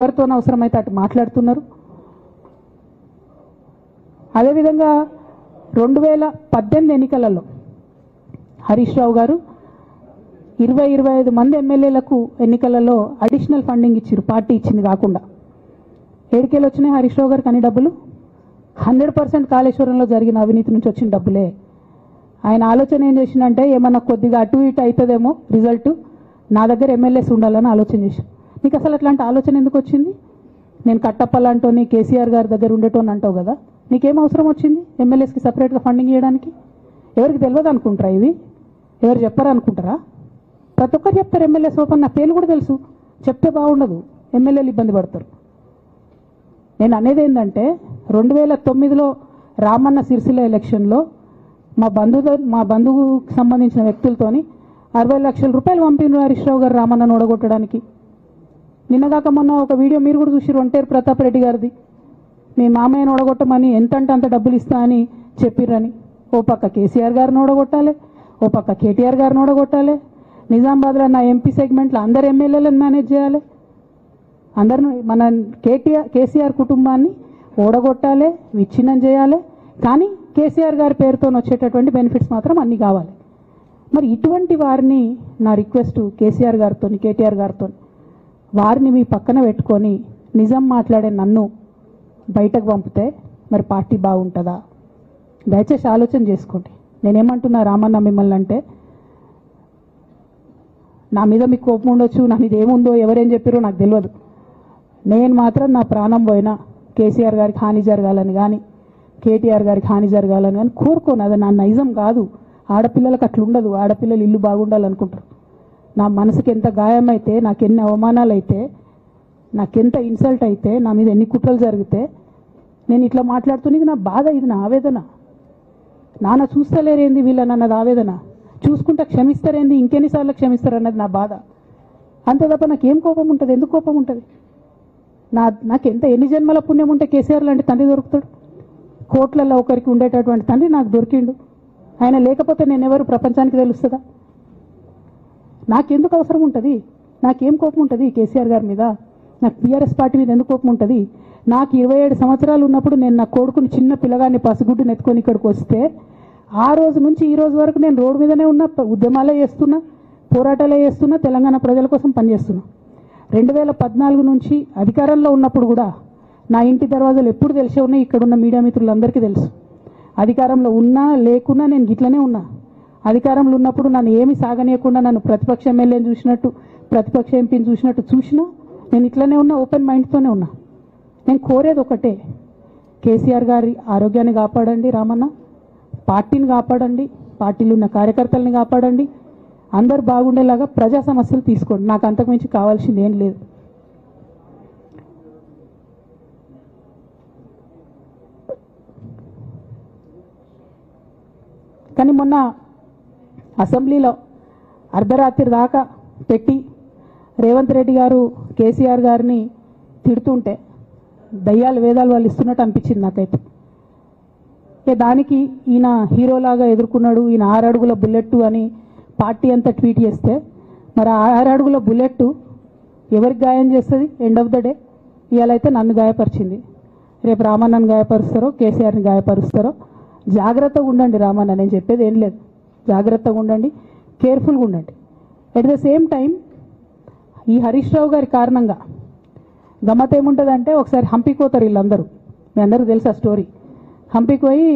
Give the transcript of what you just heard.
ఎవరితో అవసరమైతే అటు మాట్లాడుతున్నారు. అదేవిధంగా 2018 ఎన్నికలలో హరీష్ రావు గారు 20-25 మంది ఎమ్మెల్యేలకు ఎన్నికలలో అడిషనల్ ఫండింగ్ ఇచ్చారు. పార్టీ ఇచ్చింది కాకుండా. ఏడికేలు వచ్చినాయి హరీష్ రావు గారికి అన్ని డబ్బులు? 100% కాళేశ్వరంలో జరిగిన అవినీతి నుంచి వచ్చిన డబ్బులే. ఆయన ఆలోచన ఏం చేసిందంటే ఏమన్నా కొద్దిగా అటు ఇటు అవుతుందేమో రిజల్ట్, నా దగ్గర ఎమ్మెల్యేస్ ఉండాలని ఆలోచన చేశాను. నీకు అసలు అట్లాంటి ఆలోచన ఎందుకు వచ్చింది? నేను కట్టప్పలాంటోని కేసీఆర్ గారి దగ్గర ఉండేటోని అంటావు కదా, నీకేం అవసరం వచ్చింది ఎమ్మెల్యేస్కి సపరేట్గా ఫండింగ్ చేయడానికి? ఎవరికి తెలియదు అనుకుంటారా? ఇది ఎవరు చెప్పారు అనుకుంటారా? ప్రతి ఒక్కరు చెప్తారు ఎమ్మెల్యేస్ ఓపెన్. నా పేర్లు కూడా తెలుసు, చెప్తే బాగుండదు, ఎమ్మెల్యేలు ఇబ్బంది పడతారు. నేను అనేది ఏంటంటే 2009లో రామన్న సిరిసిల్ల ఎలక్షన్లో మా బంధువుకు సంబంధించిన వ్యక్తులతోని 60 లక్షల రూపాయలు పంపిన హరీష్ రావు గారు రామన్నను ఓడగొట్టడానికి. నిన్నగాక మొన్న ఒక వీడియో మీరు కూడా చూసిరు, ఒంటేరు ప్రతాప్ రెడ్డి గారిది. మీ మామయ్యను ఓడగొట్టమని ఎంతంటే అంత డబ్బులు ఇస్తా అని చెప్పిర్రని. ఓ పక్క కేసీఆర్ గారిని ఓడగొట్టాలి, ఓ పక్క కేటీఆర్ గారిని ఓడగొట్టాలి. నిజామాబాద్లో నా ఎంపీ సెగ్మెంట్లో అందరు ఎమ్మెల్యేలను మేనేజ్ చేయాలి. అందరిని మన కేసీఆర్ కుటుంబాన్ని ఓడగొట్టాలి, విచ్ఛిన్నం చేయాలి. కానీ కేసీఆర్ గారి పేరుతో వచ్చేటటువంటి బెనిఫిట్స్ మాత్రం అన్నీ కావాలి. మరి ఇటువంటి వారిని నా రిక్వెస్ట్ కేసీఆర్ గారితో, కేటీఆర్ గారితో, వారిని మీ పక్కన పెట్టుకొని నిజం మాట్లాడే నన్ను బయటకు పంపితే మరి పార్టీ బాగుంటుందా? దయచేసి ఆలోచన చేసుకోండి. నేనేమంటున్నా రామన్న మిమ్మల్ని అంటే, నా మీద మీకు కోపం ఉండొచ్చు, నా మీద ఏముందో ఎవరేం చెప్పారో నాకు తెలియదు. నేను మాత్రం నా ప్రాణం పోయినా కేసీఆర్ గారికి హాని జరగాలని కానీ కేటీఆర్ గారికి హాని జరగాలని కానీ కోరుకోను. అది నా నైజం కాదు. ఆడపిల్లలకు అట్లుండదు. ఆడపిల్లలు ఇల్లు బాగుండాలనుకుంటారు. నా మనసుకి ఎంత గాయమైతే, నాకు ఎన్ని అవమానాలు అయితే, నాకెంత ఇన్సల్ట్ అయితే, నా మీద ఎన్ని కుట్రలు జరిగితే నేను ఇట్లా మాట్లాడుతున్నది నా బాధ, ఇది నా ఆవేదన. నాన్న చూస్తలేరేంది వీళ్ళని అన్నది ఆవేదన, చూసుకుంటా క్షమిస్తారేంది ఇంకెన్నిసార్లు క్షమిస్తారు అన్నది నా బాధ. అంతే తప్ప నాకేం కోపం ఉంటుంది? ఎందుకు కోపం ఉంటుంది? నాకెంత ఎన్ని జన్మల పుణ్యం ఉంటే కేసీఆర్ లాంటి తండ్రి దొరుకుతాడు? కోట్లలో ఒకరికి ఉండేటటువంటి తండ్రి నాకు దొరికిండు. ఆయన లేకపోతే నేను ఎవరు ప్రపంచానికి తెలుస్తుందా? నాకెందుకు అవసరం ఉంటుంది? నాకేం కోపం ఉంటుంది కేసీఆర్ గారి మీద? నాకు బీఆర్ఎస్ పార్టీ మీద ఎందుకు కోపం ఉంటుంది? నాకు 27 సంవత్సరాలు ఉన్నప్పుడు నేను నా కొడుకుని చిన్న పిల్లగాన్ని పసిగుడ్డుని ఎత్తుకొని ఇక్కడికి వస్తే ఆ రోజు నుంచి ఈ రోజు వరకు నేను రోడ్డు మీదనే ఉన్నా, ఉద్యమాలే చేస్తున్నా, పోరాటాలే చేస్తున్నా, తెలంగాణ ప్రజల కోసం పనిచేస్తున్నా. 2014 నుంచి అధికారంలో ఉన్నప్పుడు కూడా నా ఇంటి దర్వాజాలు ఎప్పుడు తెలిసే ఉన్నాయి. ఇక్కడున్న మీడియా మిత్రులందరికీ తెలుసు. అధికారంలో ఉన్నా లేకున్నా నేను గిట్లనే ఉన్నా. అధికారంలో ఉన్నప్పుడు నన్ను ఏమి సాగనీయకుండా నన్ను ప్రతిపక్ష ఎమ్మెల్యేని చూసినట్టు, ప్రతిపక్ష ఎంపీని చూసినట్టు చూసినా నేను ఇట్లనే ఉన్నా, ఓపెన్ మైండ్తోనే ఉన్నా. నేను కోరేది ఒకటే, కేసీఆర్ గారి ఆరోగ్యాన్ని కాపాడండి రామన్న, పార్టీని కాపాడండి, పార్టీలో ఉన్న కార్యకర్తల్ని కాపాడండి, అందరు బాగుండేలాగా ప్రజా సమస్యలు తీసుకోండి. నాకు అంతకుమించి కావాల్సింది ఏం లేదు. కానీ మొన్న అసెంబ్లీలో అర్ధరాత్రి దాకా పెట్టి రేవంత్ రెడ్డి గారు కేసీఆర్ గారిని తిడుతుంటే దయ్యాలు వేదాలు వాళ్ళు ఇస్తున్నట్టు అనిపించింది నాకైతే. దానికి ఈయన హీరోలాగా ఎదుర్కొన్నాడు, ఈయన 6 అడుగుల బుల్లెట్ అని పార్టీ అంతా ట్వీట్ చేస్తే, మరి 6 అడుగుల బుల్లెట్ ఎవరికి గాయం చేస్తుంది? ఎండ్ ఆఫ్ ద డే ఇవాళైతే నన్ను గాయపరిచింది, రేపు రామన్నను గాయపరుస్తారో కేసీఆర్ని గాయపరుస్తారో. జాగ్రత్తగా ఉండండి రామన్న, నేను చెప్పేది ఏం లేదు. జాగ్రత్తగా ఉండండి, కేర్ఫుల్గా ఉండండి. ఎట్ ద సేమ్ టైం ఈ హరీష్ రావు గారి కారణంగా గమ్మత్ ఏముంటుందంటే, ఒకసారి హంపీకి పోతారు వీళ్ళందరూ. మీ అందరికీ తెలుసు ఆ స్టోరీ. హంపీకి పోయి